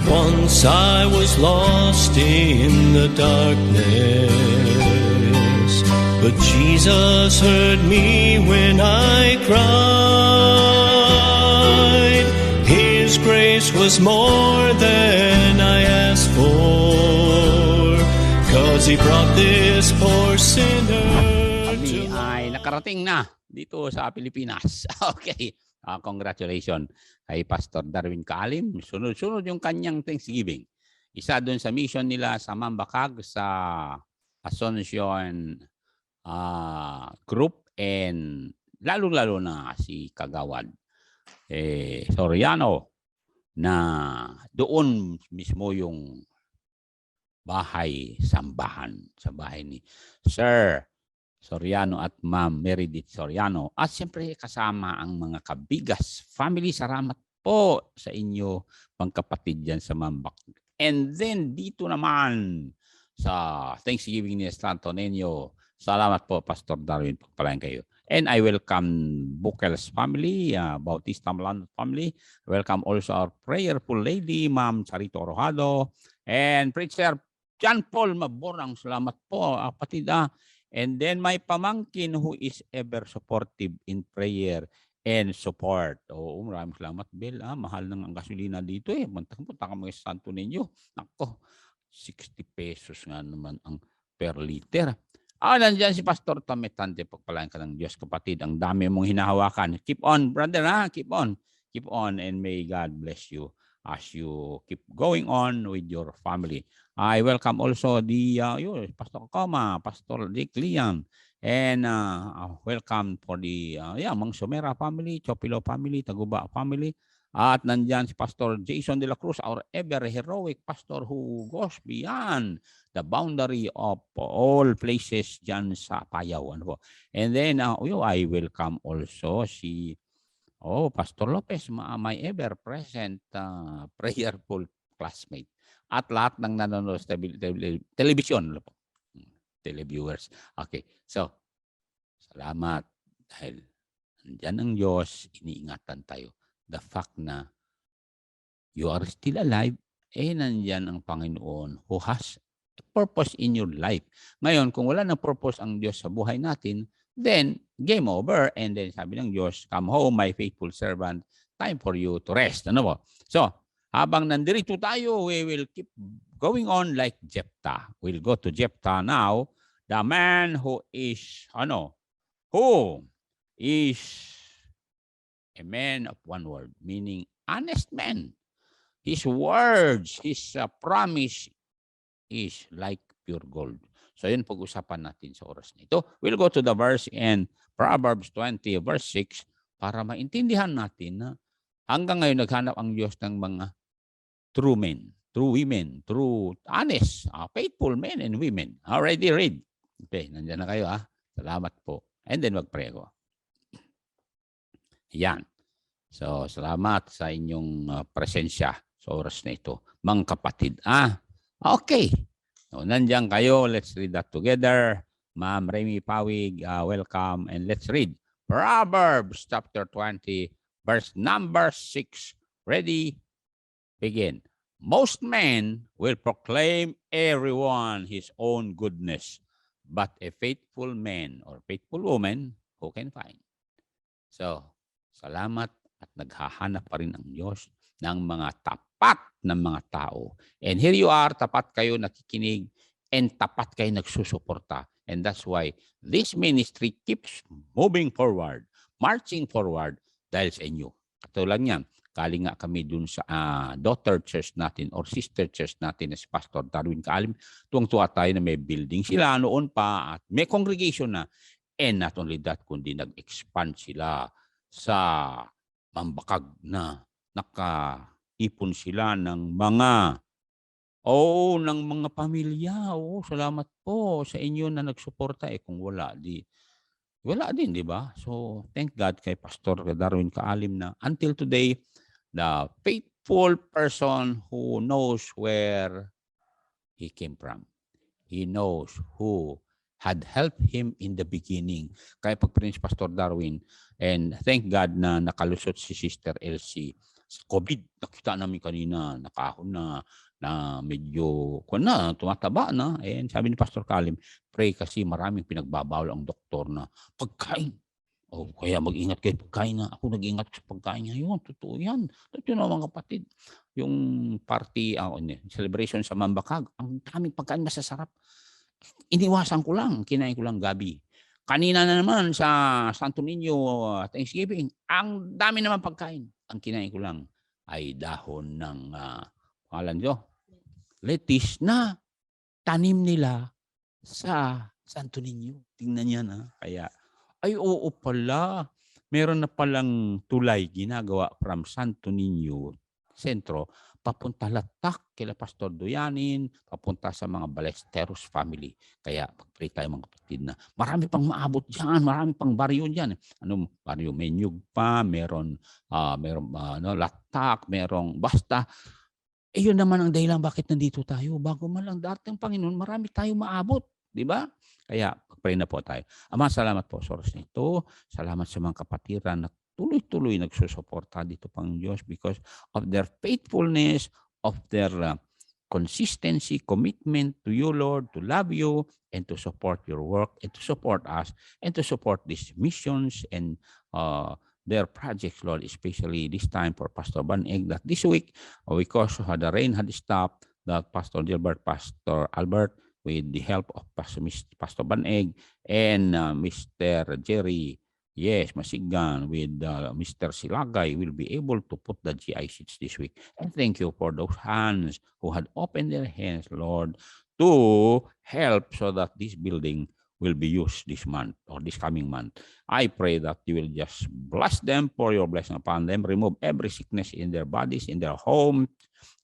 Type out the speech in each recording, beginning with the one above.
Once I was lost in the darkness, but Jesus heard me when I cried. His grace was more than I asked for, 'cause He brought this poor sinner to Kami ay nakarating na dito sa Pilipinas. Okay. Congratulations kay Pastor Darwin Kaalim. Sunod-sunod yung kanyang Thanksgiving. Isa doon sa mission nila sa Mambakag sa Asuncion group, and lalo-lalo na si Kagawad Soriano, na doon mismo yung bahay sambahan sa bahay ni Sir Soriano at Ma'am Meredith Soriano. At siyempre kasama ang mga Kabigas family. Salamat po sa inyo pangkapatid dyan sa Mambak. And then dito naman sa Thanksgiving ni Santo Niño, salamat po Pastor Darwin, pagpalain kayo. And I welcome Bukel's family, Bautista Malano family. Welcome also our prayerful lady, Ma'am Charito Rojado. And Preacher John Paul Maborang, salamat po kapatid. And then my pamangkin who is ever supportive in prayer and support. Oo, maraming salamat, Bel. Mahal ng ang gasolina dito eh. Punta ka mga Santo Niño. Nako, 60 pesos nga naman ang per liter. Nandiyan si Pastor Tametante. Pagpalain ka ng Diyos, kapatid. Ang dami mong hinahawakan. Keep on, brother. Keep on. Keep on, and may God bless you as you keep going on with your family. I welcome also the Pastor Koma, Pastor Dick Liang, and welcome for the Mang Sumera family, Chopilo family, Taguba family. At nandyan si Pastor Jason de la Cruz, our ever heroic pastor who goes beyond the boundary of all places dyan sa Payaw. And then I welcome also si Pastor Lopez, my ever-present prayerful classmate. At lahat ng nanonood sa television, televiewers. Okay, so, salamat. Dahil nandyan ang Diyos, iniingatan tayo. The fact na you are still alive, nandyan ang Panginoon who has a purpose in your life. Ngayon, kung wala ng purpose ang Diyos sa buhay natin, then game over. And then sabi ng Diyos, come home, my faithful servant, time for you to rest. Ano po? So, habang nandirito tayo, we will keep going on like Jephthah. We'll go to Jephthah now, the man who is a man of one word, meaning honest man. His words, his promise is like pure gold. So yun pag-usapan natin sa oras na ito. We'll go to the verse in Proverbs 20 verse 6 para maintindihan natin na hanggang ngayon naghanap ang Diyos ng mga true men, true women, true honest, faithful men and women. Already read. Okay, nandiyan na kayo. Salamat po. And then mag-pray ako. Yan. So, salamat sa inyong presensya sa oras na ito. Mga kapatid. Okay. So, nandiyan kayo. Let's read that together. Ma'am Remy Pawig, welcome. And let's read Proverbs chapter 20, verse number 6. Ready? Begin. Most men will proclaim everyone his own goodness, but a faithful man or faithful woman, who can find? So, salamat at naghahanap pa rin ang Diyos ng mga tapat na mga tao. And here you are, tapat kayo nakikinig, and tapat kayo nagsusuporta. And that's why this ministry keeps moving forward, marching forward dahil sa inyo. Katulad niyan, galing nga kami dun sa daughter church natin or sister church natin na si Pastor Darwin Kaalim. Tuwang-tuwa tayo na may building sila noon pa at may congregation na. And not only that, kundi nag-expand sila sa Mambakag na nakaipon sila ng mga pamilya. Salamat po sa inyo na nagsuporta. Kung wala din, di ba? So, thank God kay Pastor Darwin Kaalim na until today, the faithful person who knows where he came from. He knows who had helped him in the beginning. Kaya pag-prince Pastor Darwin, and thank God na nakalusot si Sister Elsie Sa COVID, nakita namin kanina, nakahon na medyo, tumataba na. And sabi ni Pastor Kalim, pray kasi maraming pinagbabawal ang doktor na pagkain. Kaya mag-ingat kayo pagkain na. Ako nag-ingat sa pagkain ngayon. Totoo yan. Totoo na mga kapatid. Yung party, celebration sa Mambakag, ang daming pagkain masasarap. Iniwasan ko lang, kinain ko lang gabi. Kanina na naman sa Santo Niño Thanksgiving, ang dami naman pagkain. Ang kinain ko lang ay dahon ng pangalan nyo, lettuce na tanim nila sa Santo Niño. Tingnan niya na. Kaya, ay oo pala, meron na palang tulay ginagawa from Santo Niño Sentro, papunta Latak, kila Pastor Doyanin, papunta sa mga Balesteros family. Kaya pag-pray tayo mga kapatid na marami pang maabot dyan, marami pang baryo dyan. Baryo Menyug pa, meron Latak, merong basta. Yun naman ang dahilan bakit nandito tayo. Bago man lang dating Panginoon, marami tayong maabot. Di ba? Kaya pag-pray na po tayo. Ama, salamat po sa oras nito. Salamat sa mga kapatiran na tuloy-tuloy nagsusuporta dito pang Diyos because of their faithfulness, of their consistency, commitment to you, Lord, to love you, and to support your work, and to support us, and to support these missions and their projects, Lord, especially this time for Pastor Baneg, that this week, because the rain had stopped, that Pastor Gilbert, Pastor Albert, with the help of Pastor Baneg and Mr. Jerry, Masigan, with Mr. Silagay, will be able to put the GI seats this week. And thank you for those hands who had opened their hands, Lord, to help so that this building will be used this month or this coming month. I pray that you will just bless them, pour your blessing upon them, remove every sickness in their bodies, in their homes,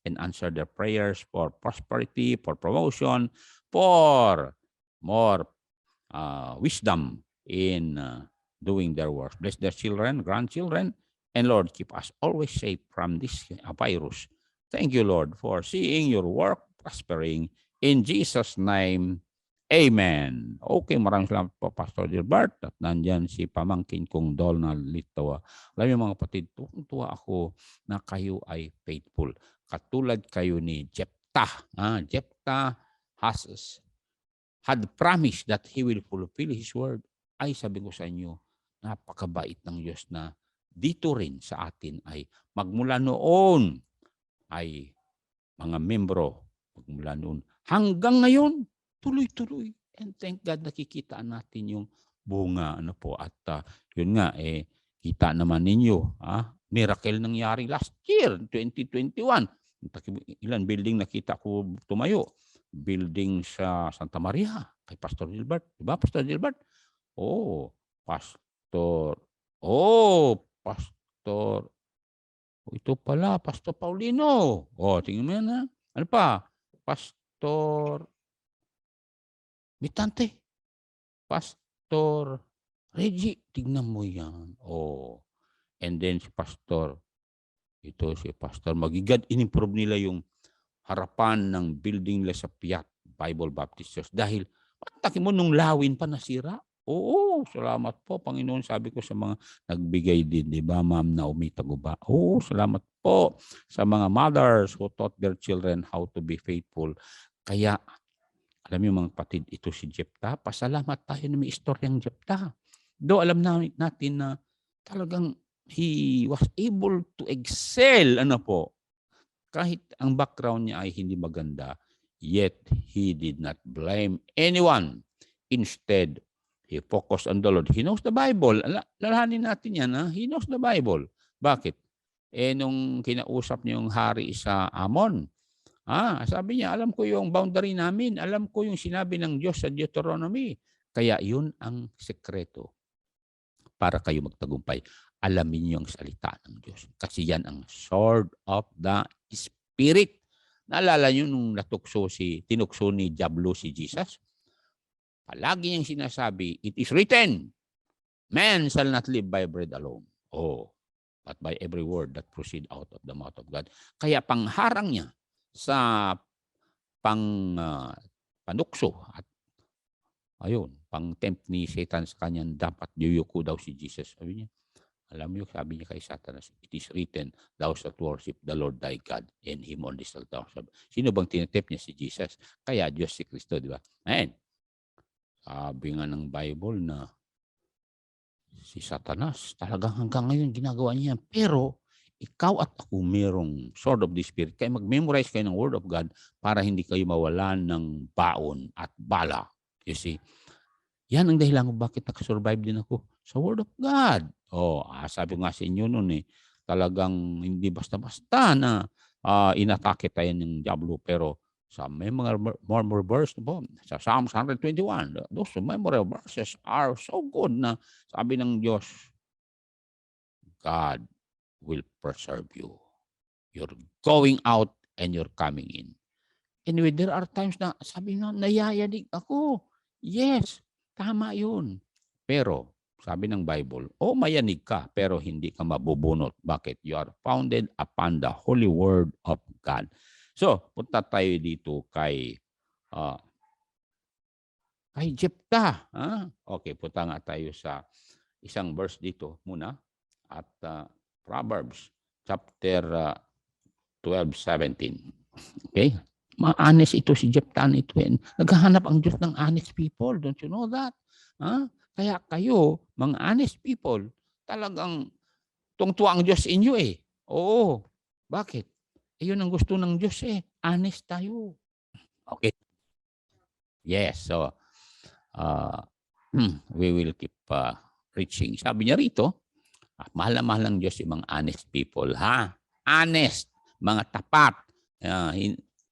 and answer their prayers for prosperity, for promotion, for more wisdom in doing their work. Bless their children, grandchildren, and Lord, keep us always safe from this virus. Thank you, Lord, for seeing your work prospering. In Jesus' name, Amen. Okay, maraming salamat po, Pastor Gilbert. At nandyan si pamangkin kong Donald Litoa. Alam niyo mga kapatid, tuwa ako na kayo ay faithful. Katulad kayo ni Jephthah. Jephthah had promised that he will fulfill his word. Ay, sabi ko sa inyo, napakabait ng Diyos na dito rin sa atin ay magmula noon ay mga membro, magmula noon hanggang ngayon, tuloy-tuloy. And thank God nakikita natin yung bunga. At yun nga, kita naman ninyo, miracle nangyari last year, 2021. Ilan building nakita ko tumayo. Building sa Santa Maria, kay Pastor Gilbert. Diba, Pastor Gilbert? Pastor. Ito pala, Pastor Paulino. Tingnan mo yan, ha? Ano pa? Pastor Mitante. Pastor Reggie. Tingnan mo yan. And then si Pastor, si Pastor Magigad, in-improve nila yung harapan ng building nila sa Piat Bible Baptist Church. Dahil, pataki mo nung lawin pa nasira. Salamat po, Panginoon. Sabi ko sa mga nagbigay din, di ba, Ma'am Naomi Taguba? Salamat po sa mga mothers who taught their children how to be faithful. Kaya, alam niyo mga kapatid, ito si Jephthah. Pasalamat tayo na may istoryang Jephthah. Though alam natin na talagang he was able to excel, kahit ang background niya ay hindi maganda, yet he did not blame anyone. Instead, he focused on the Lord. He knows the Bible. Lalahanin natin yan, ha? He knows the Bible. Bakit? Nung kinausap niya yung hari sa Amon, sabi niya, alam ko yung boundary namin. Alam ko yung sinabi ng Diyos sa Deuteronomy. Kaya yun ang sekreto para kayo magtagumpay. Alamin niyo ang salita ng Diyos. Kasi yan ang sword of the Spirit. Naalala niyo nung tinukso ni Diablo si Jesus? Palagi niyang sinasabi, it is written, man shall not live by bread alone. But by every word that proceed out of the mouth of God. Kaya pangharang niya sa panukso at pang-tempt ni Satan sa kanyang dapat yuyuko daw si Jesus. Sabi niya, Alam niyo, sabi niya kay Satanas, it is written, thou shalt worship the Lord thy God, and him only shalt thou serve. Sino bang tinitip niya? Si Jesus. Kaya Diyos si Kristo, di ba? Ayan. Sabi nga ng Bible na si Satanas, talagang hanggang ngayon ginagawa niya. Pero, ikaw at ako merong sword of the Spirit. Kaya mag-memorize kayo ng Word of God para hindi kayo mawalan ng baon at bala. You see? Yan ang dahilan kung bakit nakasurvive din ako sa Word of God. Sabi ko nga sa inyo noon talagang hindi basta-basta na inatake tayo ng Diablo, pero sa may mga more verse po, sa Psalms 121, those memorable verses are so good na sabi ng Diyos, God will preserve you. You're going out and you're coming in. Anyway, there are times na sabi nga, nayayanig ako. Yes, tama yun. Pero, sabi ng Bible, mayanig ka, pero hindi ka mabubunot. Bakit? You are founded upon the holy word of God. So, punta tayo dito kay Jephthah. Okay, punta nga tayo sa isang verse dito muna. At Proverbs chapter 12:17. Okay? Ma-honest ito si Jephthah nito. Naghahanap ang Diyos ng honest people. Don't you know that? Kaya kayo, mga honest people, talagang tungtuwa ang Diyos inyo Oo. Bakit? Yun ang gusto ng Diyos Honest tayo. Okay. Yes. So, we will keep preaching. Sabi niya rito, mahal na mahal ng Diyos yung mga honest people. Honest. Mga tapat.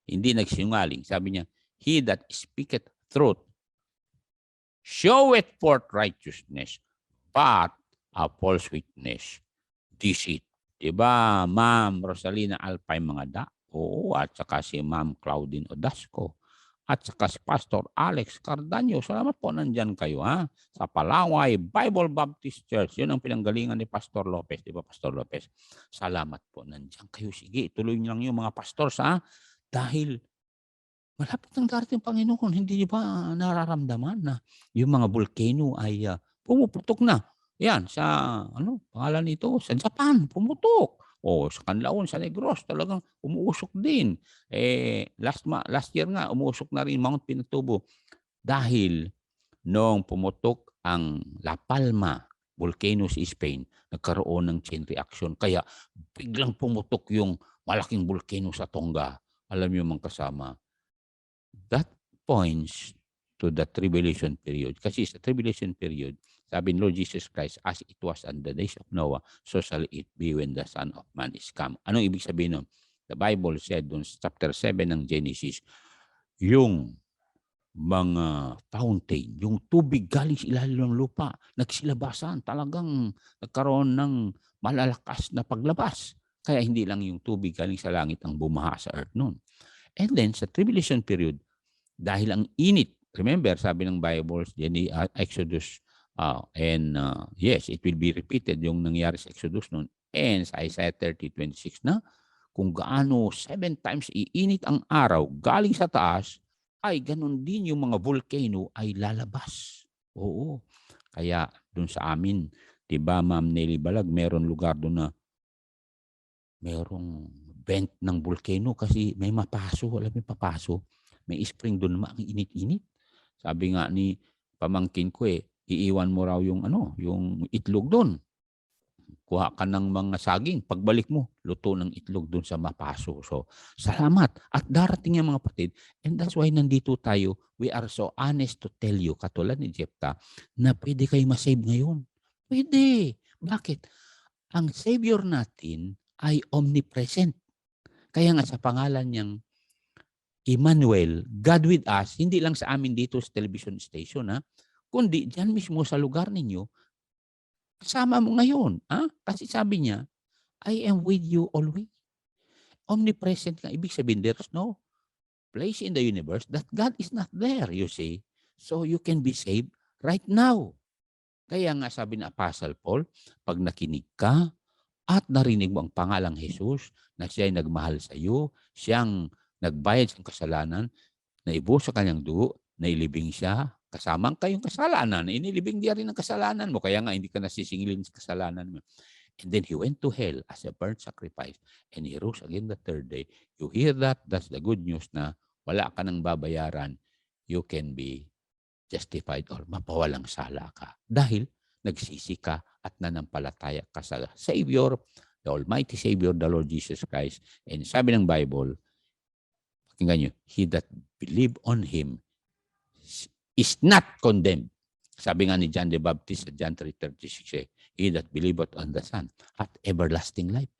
Hindi nagsinungaling. Sabi niya, he that speaketh truth showeth forth righteousness, but a false witness deceit. Diba, Ma'am Rosalina Alpay Mangada? Oo, at saka si Ma'am Claudine Odasco. At saka si Pastor Alex Cardanyo. Salamat po, nandyan kayo sa Palaway Bible Baptist Church. Yun ang pinanggalingan ni Pastor Lopez. Diba, Pastor Lopez? Salamat po, nandyan kayo. Sige, ituloy niyo lang yung mga pastors dahil malapit ng darating Panginoon. Hindi ba nararamdaman na yung mga volcano ay pumuputok na? Yan, sa pangalan nito, sa Japan, pumutok. Sa Canlaon, sa Negros, talagang umuusok din. Last year nga, umuusok na rin Mount Pinatubo. Dahil noong pumutok ang La Palma volcano sa Spain, nagkaroon ng chain reaction. Kaya biglang pumutok yung malaking volcano sa Tonga. Alam niyo mga kasama, that points to the tribulation period. Kasi sa tribulation period, sabi ni Lord Jesus Christ, as it was on the days of Noah, so shall it be when the Son of Man is come. Anong ibig sabihin nun? The Bible said dun sa chapter 7 ng Genesis, yung mga fountain, yung tubig galing sa ilalim ng lupa, nagsilabasan, talagang nagkaroon ng malalakas na paglabas. Kaya hindi lang yung tubig galing sa langit ang bumaha sa earth noon. And then sa tribulation period, dahil ang init, remember, sabi ng Bible, Exodus, yes, it will be repeated yung nangyari sa Exodus noon. And sa Isaiah 30:26 na, kung gaano 7 times iinit ang araw galing sa taas, ay ganun din yung mga volcano ay lalabas. Oo. Kaya dun sa amin, diba Ma'am Nelly Balag, meron lugar doon na merong vent ng volcano kasi may mapaso. Alam mo papaso? May spring doon, ang init-init. Sabi nga ni pamangkin ko iiwan mo raw yung yung itlog doon. Kuha ka ng mga saging. Pagbalik mo, luto ng itlog doon sa mapaso. So, salamat. At darating yung mga kapatid. And that's why nandito tayo. We are so honest to tell you, katulad ni Jephthah, na pwede kayo masave ngayon. Pwede. Bakit? Ang Savior natin ay omnipresent. Kaya nga sa pangalan niyang Emmanuel, God with us, hindi lang sa amin dito sa television station, kundi diyan mismo sa lugar ninyo, kasama mo ngayon. Kasi sabi niya, I am with you always. Omnipresent nga. Ibig sabihin, there's no place in the universe that God is not there, you see. So you can be saved right now. Kaya nga sabi ng Apostle Paul, pag nakinig ka at narinig mo ang pangalang Jesus, na siya'y nagmahal sa iyo, siyang nagbayad sa kasalanan, na ibuhos sa kanyang dugo, na ilibing siya, Kasamang kayong kasalanan. Inilibing niya rin ang kasalanan mo. Kaya nga, hindi ka nasisingilin sa kasalanan mo. And then he went to hell as a burnt sacrifice. And he rose again the third day. You hear that? That's the good news na wala ka nang babayaran. You can be justified or mapawalang sala ka. Dahil nagsisi ka at nanampalataya ka sa Savior, the Almighty Savior, the Lord Jesus Christ. And sabi ng Bible, pakinggan nyo, he that believe on Him is not condemned. Sabi nga ni John the Baptist sa John 3:36, he that believeth on the Son hath everlasting life.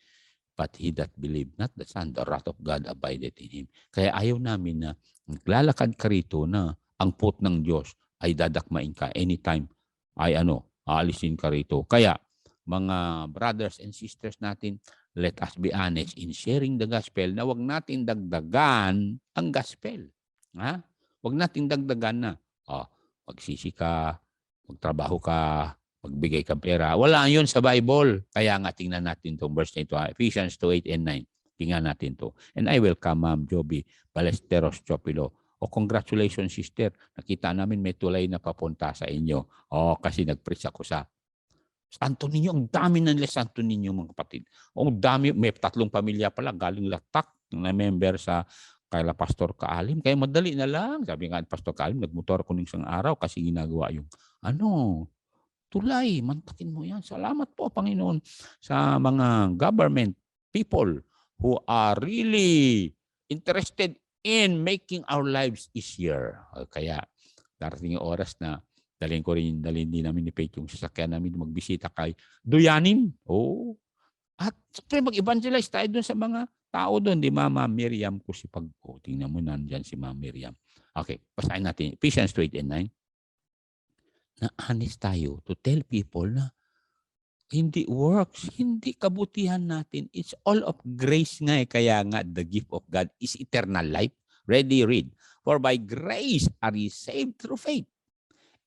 But he that believe not the Son, the wrath of God abideth in him. Kaya ayaw namin na naglalakad ka rito na ang put ng Diyos ay dadakmain ka anytime ay aalisin ka rito. Kaya mga brothers and sisters natin, let us be honest in sharing the gospel na wag natin dagdagan ang gospel. Ha? Wag natin dagdagan na magsisi ka, magtrabaho ka, magbigay ka pera. Wala yun sa Bible. Kaya nga tingnan natin itong verse na ito. Ephesians 2:8 and 9. Tingnan natin to. And I welcome Ma'am Joby Balesteros Chopilo. Congratulations sister. Nakita namin may tulay na papunta sa inyo. Kasi nag-preach ako sa Santo Niño. Ang dami na nila Santo Niño mga kapatid. Ang dami. May 3 pamilya pala galing Latak na member sa kaila Pastor Kaalim. Kaya madali na lang. Sabi nga Pastor Kaalim, nagmotor ko ng isang araw kasi ginagawa yung tulay. Mantakin mo yan. Salamat po Panginoon sa mga government people who are really interested in making our lives easier. Kaya darating yung oras na dalhin din namin ni Faith yung sasakyan namin magbisita kay Duyanim. At siyempre mag-evangelize tayo doon sa mga tao doon. Di Mama Miriam Kusipag. Tingnan mo nandyan si Mama Miriam. Okay, basahin natin. Ephesians 2:8 and 9. Na honest tayo to tell people na hindi works, hindi kabutihan natin. It's all of grace nga Kaya nga the gift of God is eternal life. Ready, read. For by grace are ye saved through faith.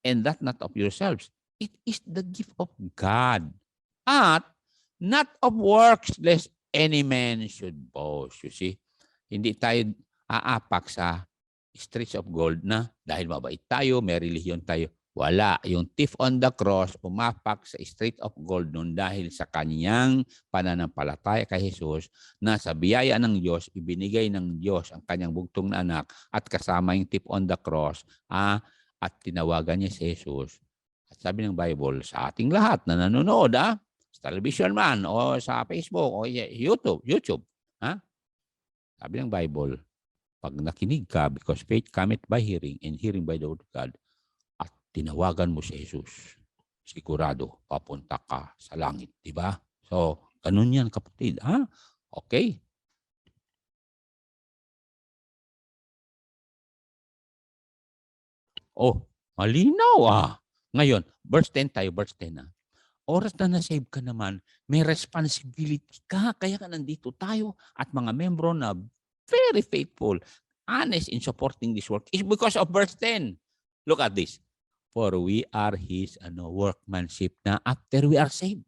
And that not of yourselves. It is the gift of God. At not of works, lest any man should boast. You see? Hindi tayo aapak sa streets of gold na dahil mabait tayo, may relihiyon tayo. Wala. Yung thief on the cross, umapak sa street of gold nun dahil sa kanyang pananampalataya kay Jesus na sa biyaya ng Diyos, ibinigay ng Diyos ang kanyang bugtong na anak at kasama yung thief on the cross at tinawagan niya si Jesus. At sabi ng Bible, sa ating lahat na nanonood sa television man o sa Facebook o YouTube. Sabi ng Bible, pag nakinig ka, because faith cometh by hearing and hearing by the word of God, tinawagan mo si Jesus, sigurado papunta ka sa langit, di ba? So, ganun yan kapatid, Okay? Malinaw Ngayon, verse 10 tayo, verse 10 Oras na na-save ka naman, may responsibility ka. Kaya ka nandito tayo at mga membro na very faithful, honest in supporting this work is because of verse 10. Look at this. For we are His workmanship na after we are saved.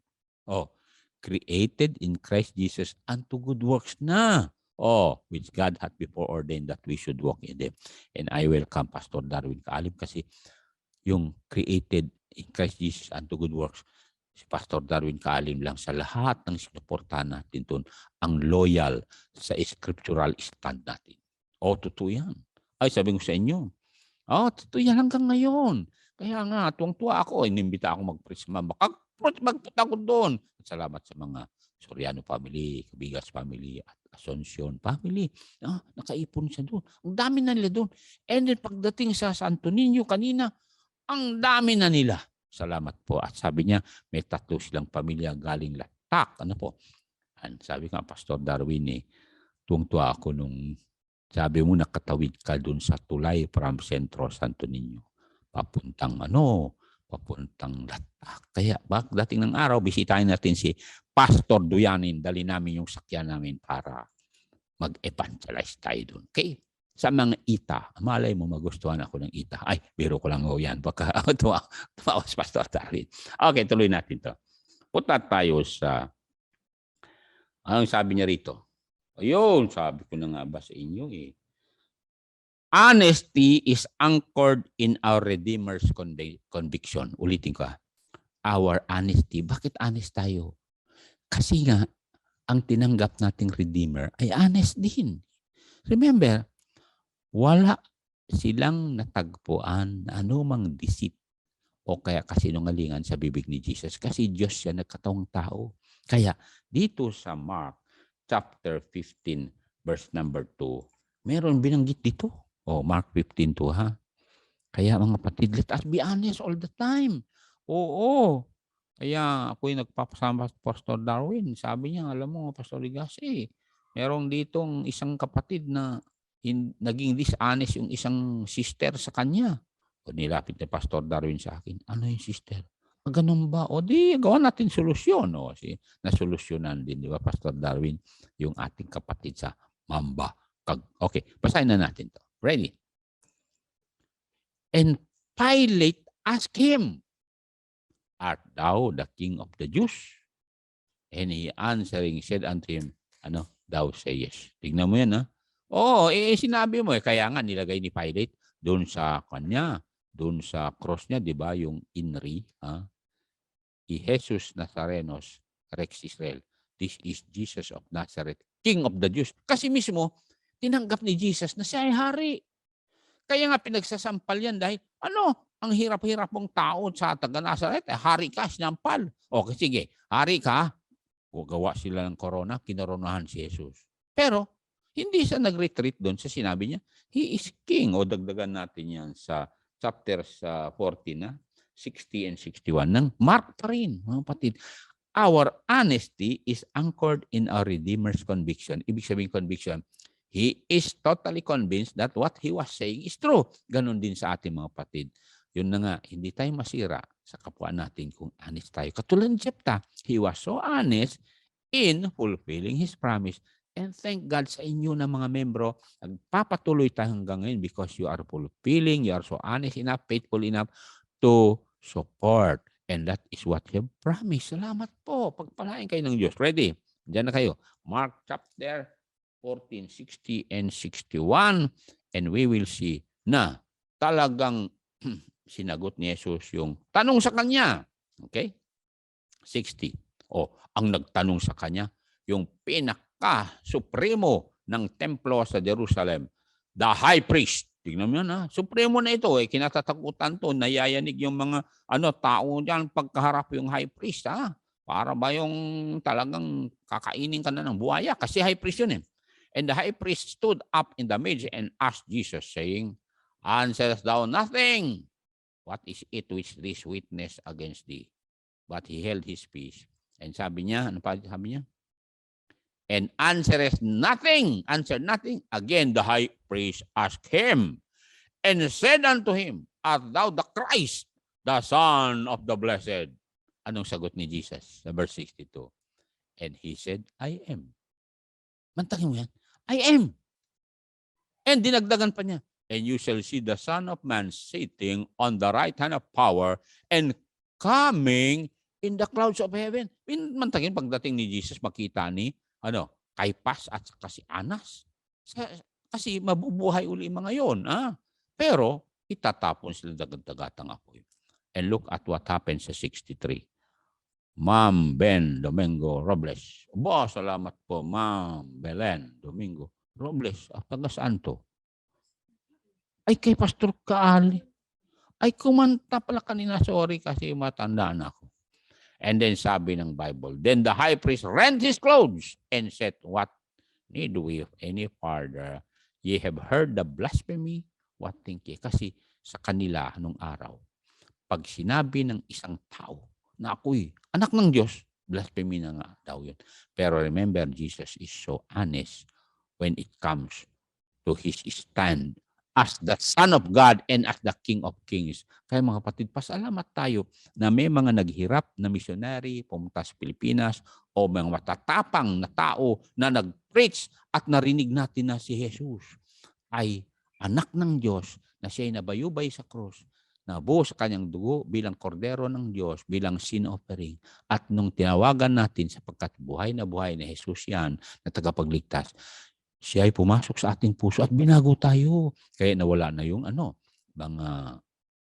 Created in Christ Jesus unto good works na. Which God hath before ordained that we should walk in them. And I welcome Pastor Darwin Kaalim kasi yung created in Christ Jesus unto good works, si Pastor Darwin Kaalim lang sa lahat ng sinuportahan natin doon ang loyal sa scriptural stand natin. Totoo yan. Sabi ko sa inyo. Totoo yan hanggang ngayon. Kaya nga, tuwang-tuwa ako. Inimbita ako mag-preach. Magpunta ko doon. Salamat sa mga Soriano family, Cabigas family, at Asuncion family. Nakaipon siya doon. Ang dami na nila doon. And then pagdating sa Santo Niño kanina, ang dami na nila. Salamat po. At sabi niya, may 3 silang pamilya galing Latak. And sabi nga, Pastor Darwin, tuwang-tuwa ako nung sabi mo nakatawid ka doon sa tulay from Centro Santo Niño. Papuntang Latak. Kaya dating ng araw, bisitahin natin si Pastor Duyanin. Dali namin yung sakyan namin para mag-evangelize tayo doon. Okay? Sa mga ita, malay mo magustuhan ako ng ita. Biro ko lang yan. Baka tumawa si Pastor Darwin. Okay, tuloy natin to. Punta tayo sa, anong sabi niya rito? Ayun, sabi ko na nga ba sa inyo Honesty is anchored in our Redeemer's conviction. Ulitin ko. Our honesty. Bakit honest tayo? Kasi nga, ang tinanggap nating Redeemer ay honest din. Remember, wala silang natagpuan na anumang deceit o kaya kasinungalingan sa bibig ni Jesus kasi Diyos siya nagkataong tao. Kaya dito sa Mark chapter 15 verse number 2, meron binanggit dito. Mark 15:2 ha. Kaya mga kapatid, let us be honest all the time. Oo. Kaya ako yung nagpapasama sa Pastor Darwin. Sabi niya, alam mo, Pastor Ligasi, merong ditong isang kapatid na naging dishonest yung isang sister sa kanya. O nilapit ni Pastor Darwin sa akin, ano yung sister? Ganun ba? O di, gawa natin solusyon. Nasolusyonan din, di ba, Pastor Darwin, yung ating kapatid sa Mamba. Okay, basahin na natin to. Ready? And Pilate asked him, art thou the king of the Jews? And he answering said unto him, thou sayest. Tignan mo yan, ha? Sinabi mo, kaya nga nilagay ni Pilate doon sa kanya, doon sa cross niya, di ba, yung INRI, Jesus Nazarenos, Rex Israel. This is Jesus of Nazareth, King of the Jews. Kasi mismo, tinanggap ni Jesus na siya ay hari. Kaya nga pinagsasampal yan dahil, ang hirap-hirap mong tao sa taga Nazareth, hari ka, sinampal. Okay, sige, hari ka, gawa sila ng corona, kinoronahan si Jesus. Pero, hindi siya nag-retreat doon sa sinabi niya, he is king. O dagdagan natin yan sa chapter 14, 60 and 61 ng Mark pa rin, mga kapatid. Our honesty is anchored in our Redeemer's conviction. Ibig sabihin conviction, he is totally convinced that what he was saying is true. Ganon din sa ating mga kapatid. Yun na nga, hindi tayo masira sa kapwa natin kung honest tayo. Katulad ni Jephthah, he was so honest in fulfilling his promise. And thank God sa inyo na mga membro, nagpapatuloy tayo hanggang ngayon because you are fulfilling, you are so honest enough, faithful enough to support. And that is what he promised. Salamat po. Pagpalain kayo ng Diyos. Ready? Diyan na kayo. Mark chapter 14, 60 and 61. And we will see na talagang sinagot ni Jesus yung tanong sa kanya. Okay? 60. Ang nagtanong sa kanya, yung pinaka-supremo ng templo sa Jerusalem, the high priest. Tignan mo yan, ha? Supremo na ito. Kinatatakutan to. Nayayanig yung mga tao dyan pagkaharap yung high priest. Ha? Para ba yung talagang kakainin ka na ng buhaya? Kasi high priest yun. And the high priest stood up in the midst and asked Jesus, saying, answerest thou nothing? What is it which this witness against thee? But he held his peace. And sabi niya, ano pa sabi niya? And answered nothing. Again, the high priest asked him and said unto him, art thou the Christ, the Son of the Blessed? Anong sagot ni Jesus sa verse 62? And he said, I am. Mantagin mo yan. I am. And dinagdagan pa niya, and you shall see the Son of Man sitting on the right hand of power and coming in the clouds of heaven. Mantagin, pagdating ni Jesus, makita ni Caiaphas at si Anas. Kasi mabubuhay uli mga yon. Pero itatapon sila dagat-dagatang apoy. And look at what happened sa 63. Ma'am Ben Domingo Robles. Salamat po, Ma'am Belen Domingo Robles. Taga saan to? Ay, kay Pastor Kaali. Ay, kumanta pala kanina. Sorry kasi matandaan ako. And then sabi ng Bible, then the high priest rent his clothes and said, what need we of any further? Ye have heard the blasphemy? What think ye? Kasi sa kanila nung araw, pag sinabi ng isang tao na ako'y anak ng Diyos, blasphemy na nga daw yun. Pero remember, Jesus is so honest when it comes to his stand as the Son of God and as the King of Kings. Kaya mga kapatid, pasalamat tayo na may mga naghirap na missionary pumunta sa Pilipinas o mga matatapang na tao na nag-preach at narinig natin na si Jesus ay anak ng Diyos, na siya'y nabayubay sa krus, nabuo sa kanyang dugo bilang kordero ng Diyos, bilang sin offering. At nung tinawagan natin sapagkat buhay na Jesus yan na tagapagligtas, siya ay pumasok sa ating puso at binago tayo. Kaya nawala na yung mga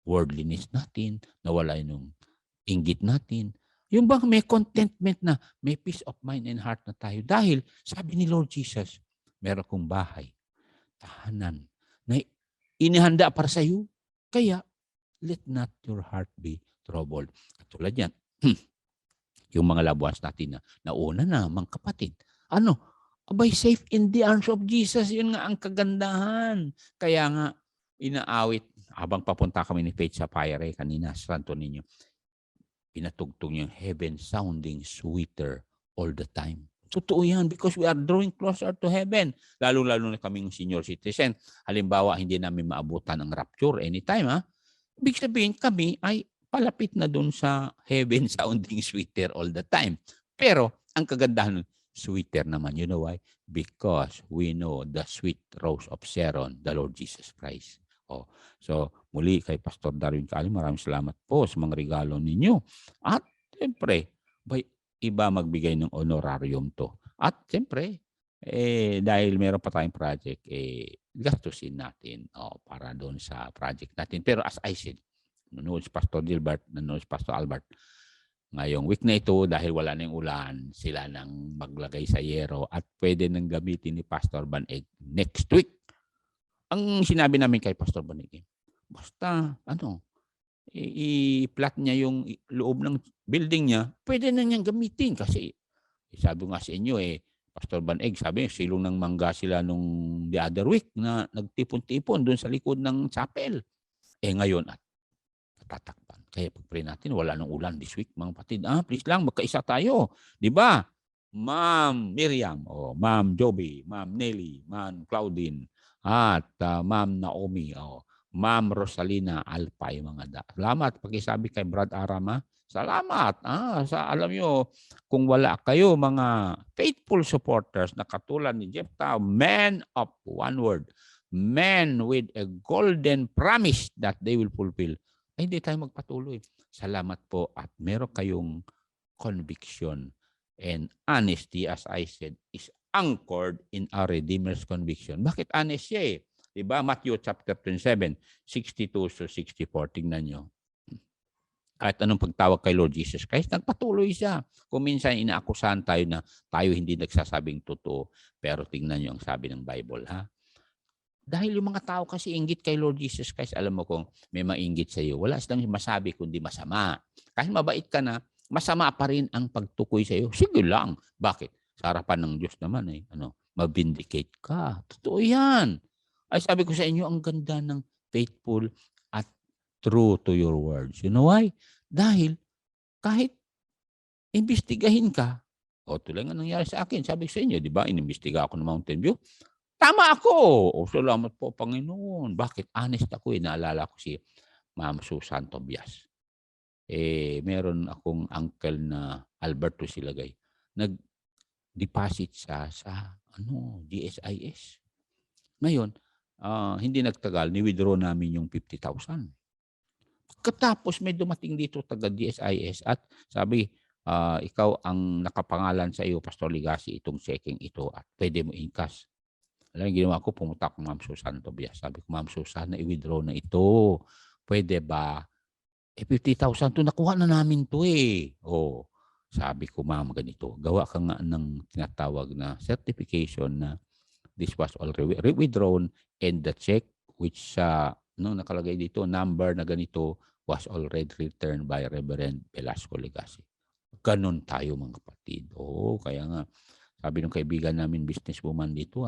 worldliness natin, nawala yung inggit natin. Yung bang may contentment na, may peace of mind and heart na tayo. Dahil, sabi ni Lord Jesus, meron kong bahay, tahanan, na inihanda para sa iyo. Kaya, let not your heart be troubled. Katulad yan, yung mga loved ones natin na nauna na, mga kapatid. Abay, safe in the arms of Jesus. Yun nga ang kagandahan. Kaya nga, inaawit, habang papunta kami ni Faith sa Fire kanina, sa Santo Niño, pinatugtog yung heaven sounding sweeter all the time. Totoo yan because we are drawing closer to heaven. Lalo-lalo na kaming senior citizen. Halimbawa, hindi namin maabutan ang rapture anytime. Ibig sabihin, kami ay palapit na dun sa heaven sounding sweeter all the time. Pero, ang kagandahan nun, sweeter naman. You know why? Because we know the sweet rose of Sharon, the Lord Jesus Christ. So, muli kay Pastor Darwin Kalim, maraming salamat po sa mga regalo ninyo. At, siyempre, iba magbigay ng honorarium to. At, siyempre, dahil meron pa tayong project, gastusin natin para doon sa project natin. Pero as I said, nanood si Pastor Gilbert, nanood si Pastor Albert, ngayong week na ito, dahil wala na yung ulan, sila nang maglagay sa yero at pwede nang gamitin ni Pastor Baneg next week. Ang sinabi namin kay Pastor Baneg, basta, i-flat niya yung loob ng building niya, pwede na niyang gamitin kasi sabi nga sa inyo Pastor Baneg, sabi silong ng mangga sila nung the other week na nagtipon-tipon doon sa likod ng chapel. Ngayon at tatakpan. Kaya pag-pray natin, wala nang ulan this week, mga kapatid. Please lang, magkaisa tayo. Di ba? Ma'am Miriam, Ma'am Joby, Ma'am Nelly, Ma'am Claudine, at Ma'am Naomi, Ma'am Rosalina Alpay, mga salamat. Pakisabi kay Brad Arama, salamat. Alam nyo, kung wala kayo, mga faithful supporters na katulad ni Jeff Tao, men of one word, men with a golden promise that they will fulfill, hindi tayo magpatuloy. Salamat po at meron kayong conviction and honesty, as I said, is anchored in our Redeemer's conviction. Bakit honest siya Diba? Matthew chapter 27, 62 to 64. Tingnan nyo. Kahit anong pagtawag kay Lord Jesus Christ, nagpatuloy siya. Kung minsan inaakusahan tayo na tayo hindi nagsasabing totoo, pero tingnan nyo ang sabi ng Bible, Dahil yung mga tao kasi inggit kay Lord Jesus Christ, alam mo kung may mainggit sa iyo, wala silang masabi kundi masama. Kahit mabait ka na, masama pa rin ang pagtukoy sa iyo. Sige lang. Bakit? Sa harapan ng Diyos naman mabindicate ka. Totoo yan. Ay sabi ko sa inyo, ang ganda ng faithful at true to your words. You know why? Dahil kahit imbestigahin ka, tulad nga nangyari sa akin, sabi ko sa inyo, di ba, inimbestiga ako ng Mountain View, tama ako. Salamat po, Panginoon. Bakit? Honest ako Naalala ko si Ma'am Susan Tobias. Meron akong uncle na Alberto Silagay. Nag-deposit siya sa GSIS. Ngayon, hindi nagtagal, ni-withdraw namin yung 50,000. Katapos may dumating dito taga GSIS at sabi, ikaw ang nakapangalan sa iyo, Pastor Ligasi, itong checking ito at pwede mo in-cash. Alam yung ginawa ko, pumunta ko Ma'am Susan Tobias. Sabi ko, Ma'am Susan, i-withdraw na ito. Pwede ba? 50,000 to, nakuha na namin to sabi ko, Ma'am, ganito. Gawa ka nga ng tinatawag na certification na this was already withdrawn and the check which nakalagay dito, number na ganito was already returned by Reverend Velasco Legacy. Ganon tayo mga kapatid. Kaya nga, sabi ng kaibigan namin, businesswoman dito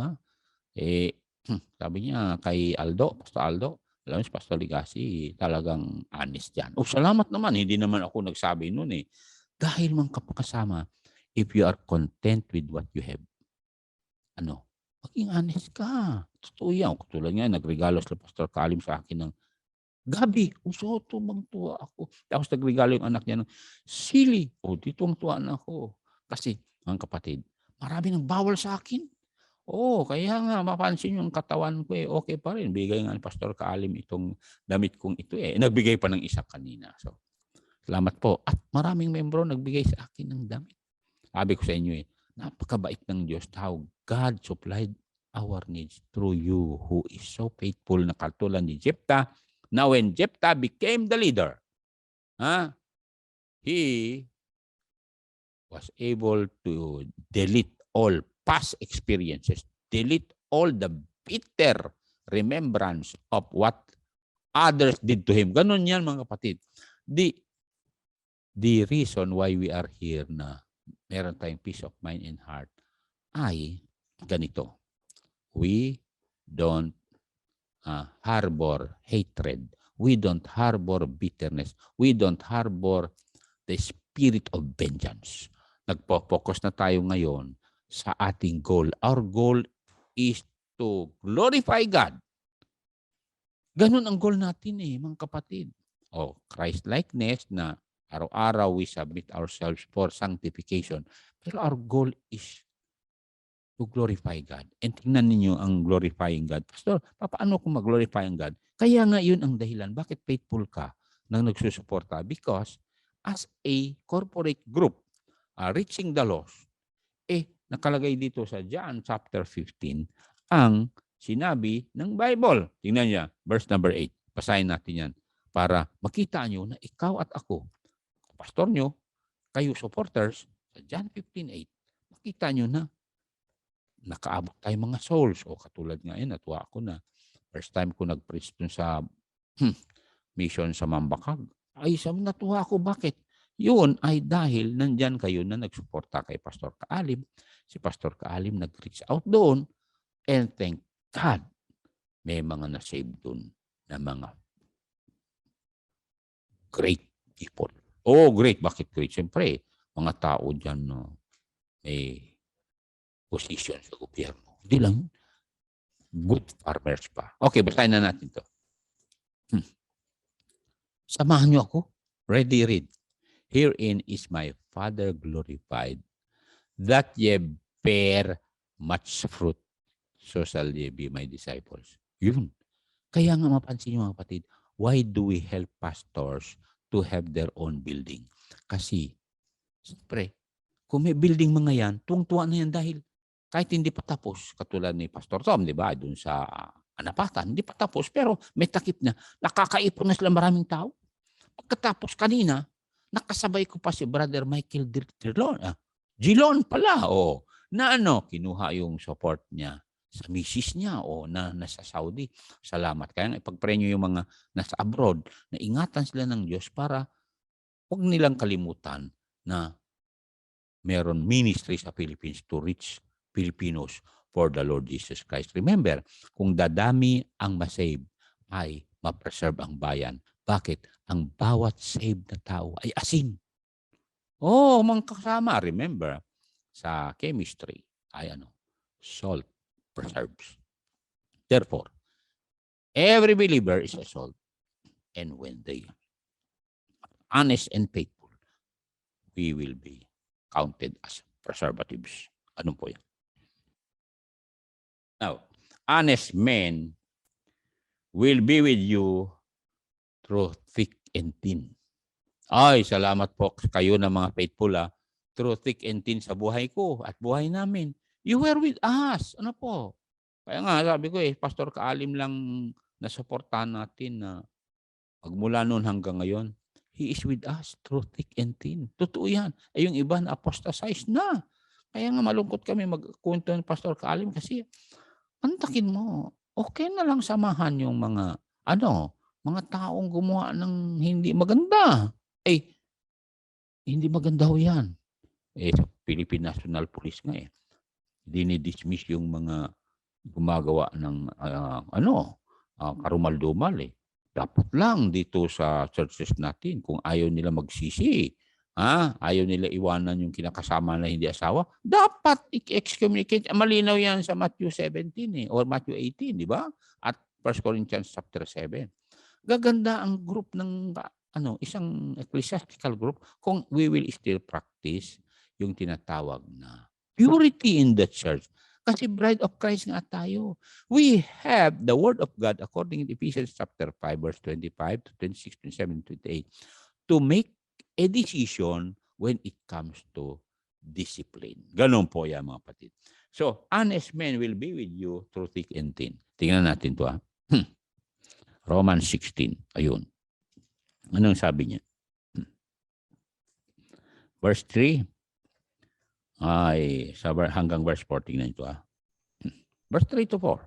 sabi niya kay Aldo, Pastor Aldo, alam mo si Pastor Legacy, talagang honest yan. Salamat naman, hindi naman ako nagsabi nun Dahil mga kapakasama, if you are content with what you have, maging honest ka. Totoo yan. Katulad nga, nagregalo si Pastor Kalim sa akin ng gabi. Tumang-tuwa ako. Tapos nagregalo yung anak niya ng sili. Dito ang tuwa na ako. Kasi, mga kapatid, marami nang bawal sa akin. Kaya nga, mapansin yung katawan ko okay pa rin. Bigay nga ni Pastor Kalim itong damit kong ito Nagbigay pa ng isa kanina. So, salamat po. At maraming membro nagbigay sa akin ng damit. Sabi ko sa inyo napakabait ng Diyos. How God supplied our needs through you who is so faithful na katulad ni Jephthah. Now when Jephthah became the leader, he was able to delete all past experiences, delete all the bitter remembrance of what others did to him. Ganun yan mga kapatid. The reason why we are here na meron tayong peace of mind and heart ay ganito. We don't harbor hatred. We don't harbor bitterness. We don't harbor the spirit of vengeance. Nagpo-focus na tayo ngayon sa ating goal. Our goal is to glorify God. Ganun ang goal natin mga kapatid. Christ-likeness na araw-araw we submit ourselves for sanctification. Pero our goal is to glorify God. And tingnan ninyo ang glorifying God. Pastor, paano kung mag-glorify ang God? Kaya nga yun ang dahilan. Bakit faithful ka nang nagsusuporta? Because as a corporate group, reaching the lost, nakalagay dito sa John chapter 15, ang sinabi ng Bible. Tingnan niya, verse number 8. Basahin natin yan para makita nyo na ikaw at ako, pastor nyo, kayo supporters, sa John 15:8, makita nyo na nakaabot tayo mga souls. Katulad nga yun, natuwa ako na first time ko nag-preach dun sa mission sa Mambakag. Natuwa ako. Bakit? Yun ay dahil nandyan kayo na nagsuporta kay Pastor Kaalim. Si Pastor Kaalim nag-reach out doon and thank God may mga na-save doon na mga great people. Great. Bakit great? Siyempre, mga tao dyan may position sa gobyerno. Hindi lang. Good farmers pa. Okay, basahin na natin to. Samahan niyo ako. Ready, read. Herein is my Father glorified, that ye bear much fruit, so shall ye be my disciples. Yun. Kaya nga mapansin niyo mga kapatid, why do we help pastors to have their own building? Kasi, siyempre, kung may building mga yan, tuwang-tuwa na yan dahil kahit hindi pa tapos, katulad ni Pastor Tom, di ba, doon sa Anapatan, hindi pa tapos, pero may takip na, nakakaipon na sila maraming tao. Pagkatapos kanina, nakasabay ko pa si Brother Michael Gilon pala, na kinuha yung support niya sa misis niya na nasa Saudi. Salamat. Kaya nga ipag-pray niyo yung mga nasa abroad na ingatan sila ng Diyos para huwag nilang kalimutan na meron ministry sa Philippines to reach Filipinos for the Lord Jesus Christ. Remember, kung dadami ang masave, ay ma-preserve ang bayan. Bakit? Ang bawat saved na tao ay asin. Mga kasama. Remember, sa chemistry ay salt preserves. Therefore, every believer is a salt. And when they are honest and faithful, we will be counted as preservatives. Ano po yan? Now, honest men will be with you through thick and thin. Salamat po kayo na mga faithful through thick and thin sa buhay ko at buhay namin. You were with us. Ano po? Kaya nga sabi ko Pastor Kaalim lang nasuportahan natin na magmula noon hanggang ngayon. He is with us through thick and thin. Totoo yan. Yung iba na apostatize na. Kaya nga malungkot kami magkwento ng Pastor Kaalim kasi antakin mo, okay na lang samahan yung mga mga taong gumawa ng hindi maganda. Hindi maganda ho yan. Sa Philippine National Police nga dinidismiss yung mga gumagawa ng karumal-dumal Dapat lang dito sa churches natin kung ayaw nila magsisi, ayaw nila iwanan yung kinakasama na hindi asawa, dapat i-excommunicate. Malinaw yan sa Matthew 17 or Matthew 18, di ba? At 1 Corinthians chapter 7. Gaganda ang group ng isang ecclesiastical group kung we will still practice yung tinatawag na purity in the church. Kasi bride of Christ nga tayo. We have the word of God according to Ephesians chapter 5 verse 25 to 26, 27, 28 to make a decision when it comes to discipline. Ganun po yan mga kapatid. So, honest men will be with you through thick and thin. Tingnan natin to Romans 16. Ayun. Anong sabi niya? Verse 3. Ay, hanggang verse 4. Tingnan ito Verse 3 to 4.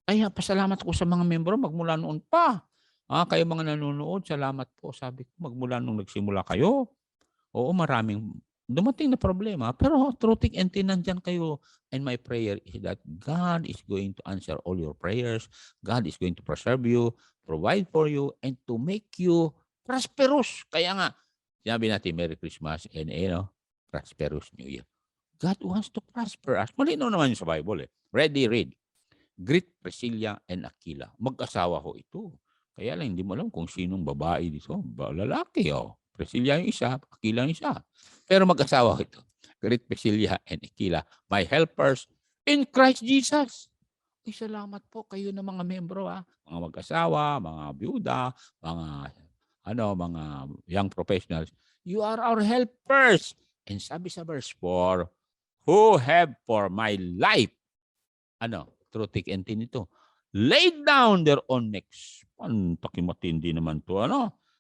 Kaya pasalamat ko sa mga membro magmula noon pa. Kayo mga nanonood, salamat po. Sabi ko, magmula nung nagsimula kayo. Oo, maraming dumating na problema. Pero through thick and thin, nandyan kayo. And my prayer is that God is going to answer all your prayers. God is going to preserve you, provide for you, and to make you prosperous. Kaya nga, sinabi natin, Merry Christmas and prosperous New Year. God wants to prosper us. Malinaw naman yung sa Bible. Ready, read. Greet Priscilla and Aquila. Mag-asawa ho ito. Kaya lang, hindi mo alam kung sinong babae dito. Lalaki, Priscilla yung isa, Aquila yung isa. Pero mag-asawa ito. Greet Priscilla and Aquila, my helpers in Christ Jesus. Ay, salamat po kayo na mga membro, mga mag-asawa, mga byuda, mga young professionals. You are our helpers. And sabi sa verse 4, who have for my life, through thick and thin ito, laid down their own necks. Takimatindi naman to,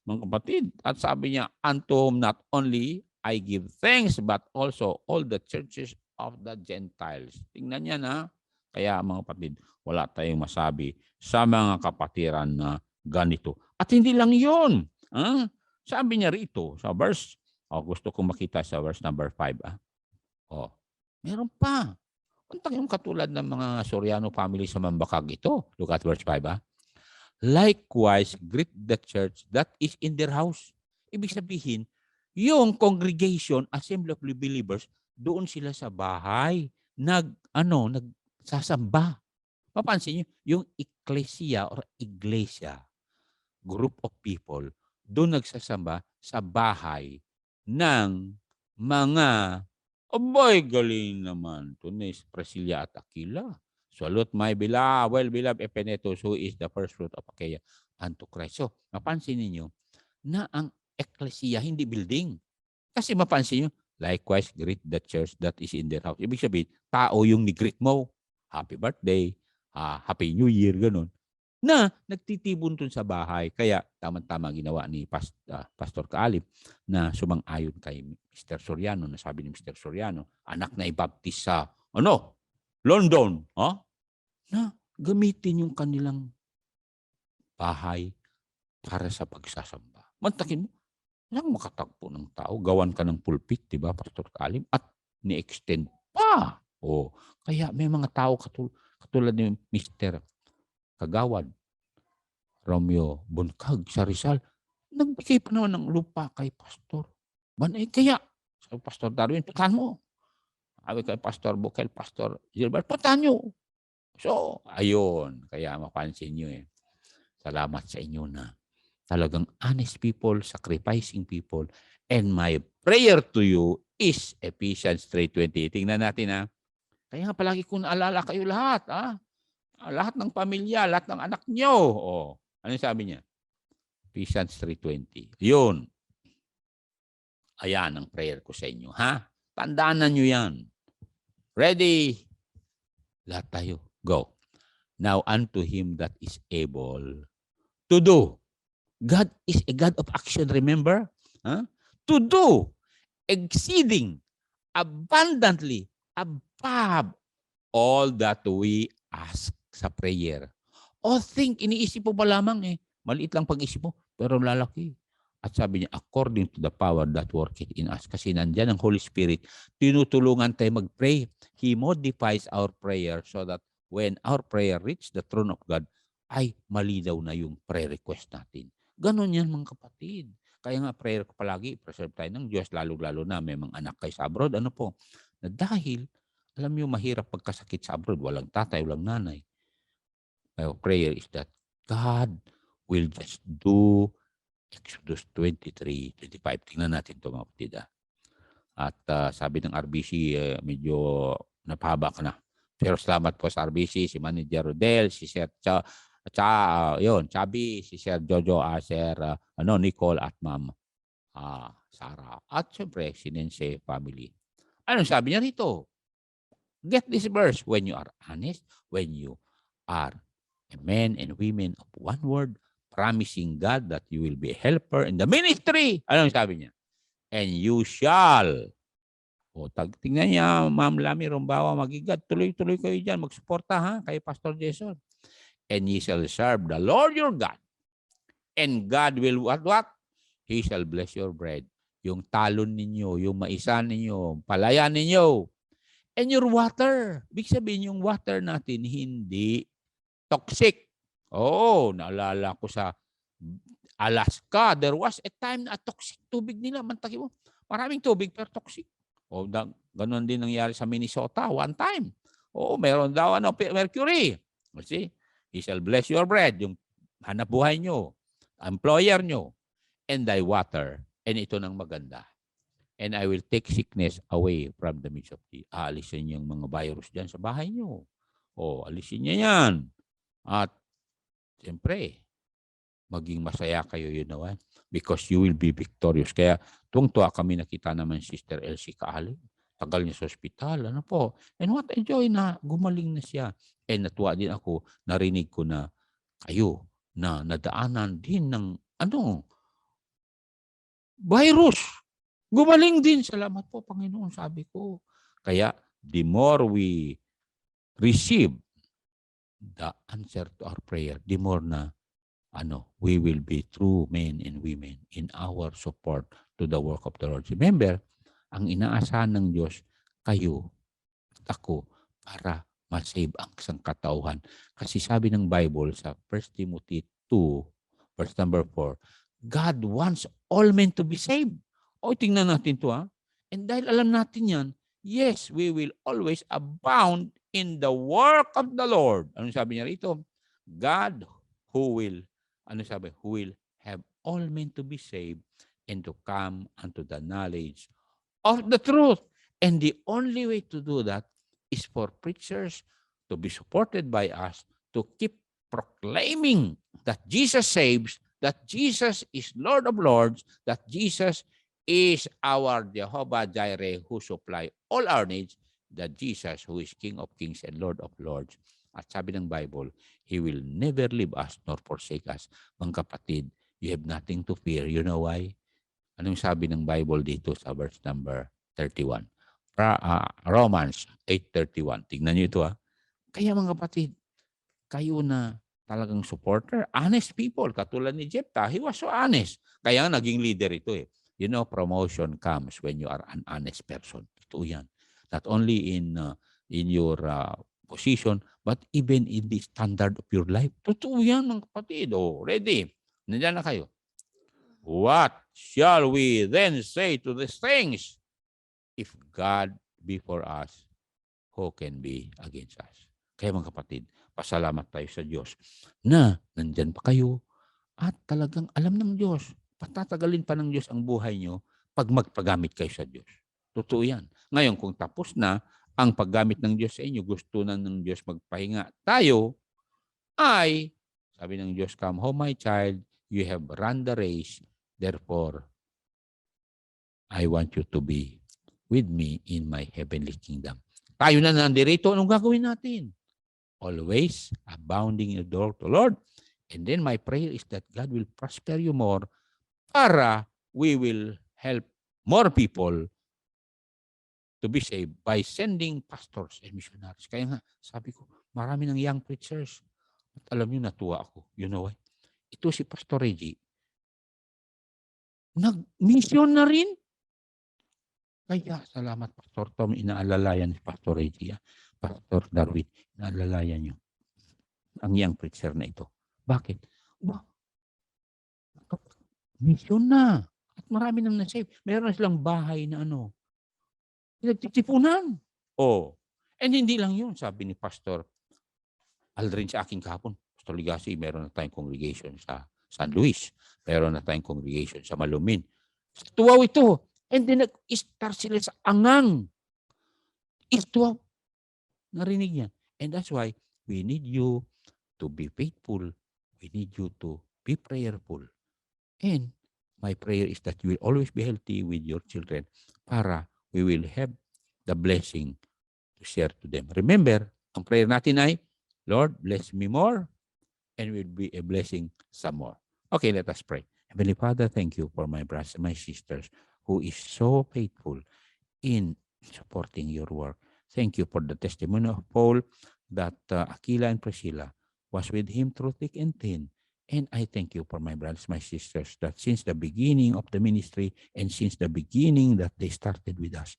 mga kapatid. At sabi niya, unto whom not only I give thanks, but also all the churches of the Gentiles. Tingnan niya na. Kaya mga kapatid, wala tayong masabi sa mga kapatiran na ganito. At hindi lang yun. Sabi niya rito sa verse, gusto kong makita sa verse number 5. Meron pa. Punta yung katulad ng mga Soriano family sa Mambakag ito. Look at verse 5. Likewise, greet the church that is in their house. Ibig sabihin, yung congregation, assembly of believers, doon sila sa bahay, nagsasamba. Mapansin niyo, yung ecclesia or iglesia, group of people, doon nagsasamba sa bahay ng mga galing naman. Ito ni Priscilla at Aquila. Salute my beloved, well-beloved Epenetus, who is the first fruit of Achaia unto Christ. So, mapansin niyo na ang ecclesia, hindi building. Kasi mapansin niyo, likewise, greet the church that is in their house. Ibig sabihin, tao yung ni-greet mo. Happy birthday, Happy New Year, ganun. Na nagtitibon dun sa bahay. Kaya tama-tama ginawa ni Pastor Kaalip na sumang-ayon kay Mr. Soriano, na sabi ni Mr. Soriano, anak na ibaptis sa London, na gamitin yung kanilang bahay para sa pagsasamba. Mantakin mo, walang makatagpo ng tao. Gawan ka ng pulpit, di ba, Pastor Kaalip? At ni-extend pa. Kaya may mga tao katulad ni Mr. Kagawad, Romeo Bunkag sa Rizal, nagbigay pa naman ng lupa kay Pastor Banay. Kaya, sa Pastor Darwin, patahan mo. Sabi kay Pastor Bukel, Pastor Gilbert, patahan nyo. So, ayun. Kaya mapansin nyo salamat sa inyo na talagang honest people, sacrificing people. And my prayer to you is Ephesians 3:20. Tingnan natin Kaya nga palagi kong naalala kayo lahat. Lahat ng pamilya, lahat ng anak nyo. Ano sabi niya? Ephesians 3:20. Yun. Ayan ang prayer ko sa inyo. Tandaan nyo yan. Ready? Lahat tayo. Go. Now unto him that is able to do. God is a God of action, remember? To do exceeding abundantly above all that we ask sa prayer. Think, iniisip mo pa lamang maliit lang pag-isip mo, pero lalaki. At sabi niya, according to the power that worketh in us. Kasi nandyan ang Holy Spirit, tinutulungan tayo mag-pray. He modifies our prayer so that when our prayer reach the throne of God, ay malinaw na yung prayer request natin. Ganon yan mga kapatid. Kaya nga prayer ko palagi, preserve tayo ng Diyos, lalo-lalo na may mga anak kayo sa abroad. Na dahil, alam niyo, mahirap pagkasakit sa abroad. Walang tatay, walang nanay. My prayer is that God will just do Exodus 23:25. Tingnan natin ito mga kapatid. At sabi ng RBC, medyo napahaba ka na. Pero salamat po sa RBC, si Manager Rodel, si Sir Chabi, si Sir Jojo, Sir Nicole at Ma'am Sarah. At syempre, si Nense family. Anong sabi niya rito? Get this verse. When you are honest, when you are a man and women of one word, promising God that you will be a helper in the ministry. Ano sabi niya? And you shall. O, tingnan niya, Ma'am Lami Rombawa, magigad. Tuloy-tuloy kayo dyan. Magsuporta ha, kay Pastor Jason. And ye shall serve the Lord your God. And God will what? He shall bless your bread. Yung talon ninyo, yung maisan ninyo, palayan ninyo. And your water. Big sabihin, yung water natin, hindi toxic. Oo, naalala ko sa Alaska, there was a time na toxic tubig nila. Mantaki mo, maraming tubig pero toxic. O, ganun din nangyari sa Minnesota one time. Oo, meron daw mercury. See? He shall bless your bread, yung hanap buhay nyo, employer nyo, and thy water. And ito nang maganda. And I will take sickness away from the midst of thee. Aalisin yung mga virus dyan sa bahay nyo. O, alisin niya yan. At, siyempre, maging masaya kayo, you know what? Because you will be victorious. Kaya, tuwang-tuwa kami nakita naman Sister Elsie Kaali. Tagal niya sa ospital. Ano po? And what a joy na gumaling na siya. And natuwa din ako, narinig ko na kayo na nadaanan din ng virus. Gumaling din. Salamat po, Panginoon, sabi ko. Kaya, the more we receive the answer to our prayer, the more na we will be true men and women in our support to the work of the Lord. Remember, ang inaasahan ng Diyos, kayo at ako, para masave ang sangkatauhan. Kasi sabi ng Bible sa 1 Timothy 2, verse number 4, God wants all men to be saved. O, tingnan natin to ha. And dahil alam natin yan, yes, we will always abound in the work of the Lord. Ano sabi niya rito? God who will have all men to be saved and to come unto the knowledge of the truth. And the only way to do that is for preachers to be supported by us to keep proclaiming that Jesus saves, that Jesus is Lord of Lords, that Jesus is our Jehovah Jireh who supply all our needs, that Jesus who is King of Kings and Lord of Lords. At sabi ng Bible, He will never leave us nor forsake us. Mga kapatid, you have nothing to fear. You know why? Anong sabi ng Bible dito sa verse number 31? Romans 8:31. Tingnan niyo ito ha. Kaya mga kapatid, kayo na talagang supporter, honest people, katulad ni Jephthah, he was so honest. Kaya naging leader ito eh. You know, promotion comes when you are an honest person. Ito yan. Not only in your position, but even in the standard of your life. Totoo yan, mga kapatid. Oh, ready? Nandiyan na kayo. What shall we then say to these things? If God be for us, who can be against us? Kaya mga kapatid, pasalamat tayo sa Diyos na nandyan pa kayo at talagang alam ng Diyos. Patatagalin pa ng Diyos ang buhay nyo pag magpagamit kayo sa Diyos. Totoo yan. Ngayon, kung tapos na ang paggamit ng Diyos sa inyo, gusto na ng Diyos magpahinga tayo, ay, sabi ng Diyos, come home my child, you have run the race, therefore, I want you to be with me in my heavenly kingdom. Tayo na nandirito, anong gagawin natin? Always abounding in the door to Lord. And then my prayer is that God will prosper you more para we will help more people to be saved by sending pastors and missionaries. Kaya nga, sabi ko, marami ng young preachers. At alam niyo, natuwa ako. You know why? Ito si Pastor Reggie. Nag-mission na rin. Kaya, salamat Pastor Tom, inaalalayan ni Pastor Reggie. Pastor Darwin, inaalalayan niyo ang young preacher na ito. Bakit? Mission na. At marami nang na-save. Meron na silang bahay na nagtitipunan. Oh. And hindi lang yun, sabi ni Pastor Aldrin sa aking kahapon. Pastor Ligasi, meron na tayong congregation sa San Luis. Meron na tayong congregation sa Malumin. Tuwaw ito. And then nag-start sila sa Angang. Tuwaw. Narinig yan. And that's why we need you to be faithful. We need you to be prayerful. And my prayer is that you will always be healthy with your children para we will have the blessing to share to them. Remember, ang prayer natin ay, Lord, bless me more and will be a blessing some more. Okay, let us pray. Heavenly Father, thank you for my brothers and my sisters who is so faithful in supporting your work. Thank you for the testimony of Paul that Aquila and Priscilla was with him through thick and thin. And I thank you for my brothers, my sisters, that since the beginning of the ministry and since the beginning that they started with us,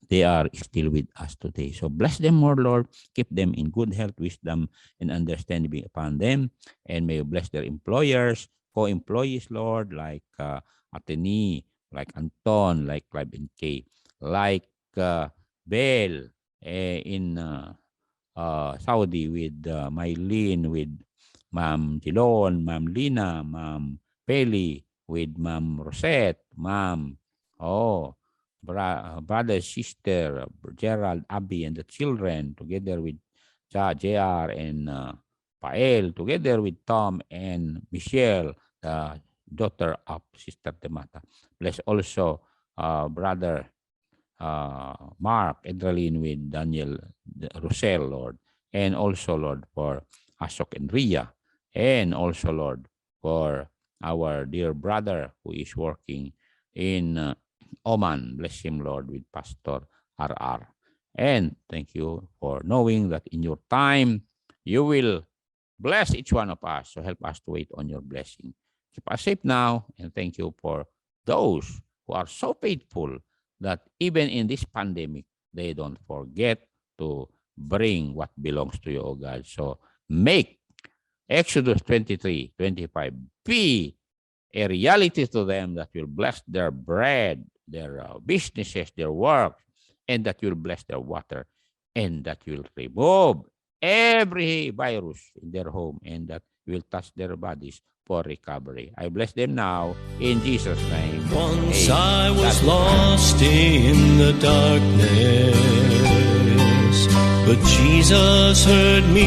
they are still with us today. So bless them more, Lord. Keep them in good health, wisdom, and understanding be upon them. And may you bless their employers, co-employees, Lord, like Ateni, like Anton, like Clive and Kay, like Bell in Saudi with Mylene, with Ma'am Tilon, Ma'am Lina, Ma'am Peli, with Ma'am Rosette, Ma'am, brother, sister, Gerald, Abby, and the children, together with JR and Pael, together with Tom and Michelle, the daughter of Sister Temata. Bless also brother Mark, Edralin with Daniel Rosel, Lord. And also, Lord, for Asok and Ria. And also, Lord, for our dear brother who is working in Oman. Bless him, Lord, with Pastor RR. And thank you for knowing that in your time, you will bless each one of us. So help us to wait on your blessing. Keep us safe now. And thank you for those who are so faithful that even in this pandemic, they don't forget to bring what belongs to you, O God. So make Exodus 23:25 be a reality to them that will bless their bread, their businesses, their work, and that will bless their water, and that will remove every virus in their home, and that will touch their bodies for recovery. I bless them now in Jesus' name. Once Amen. I was lost in the darkness, but Jesus heard me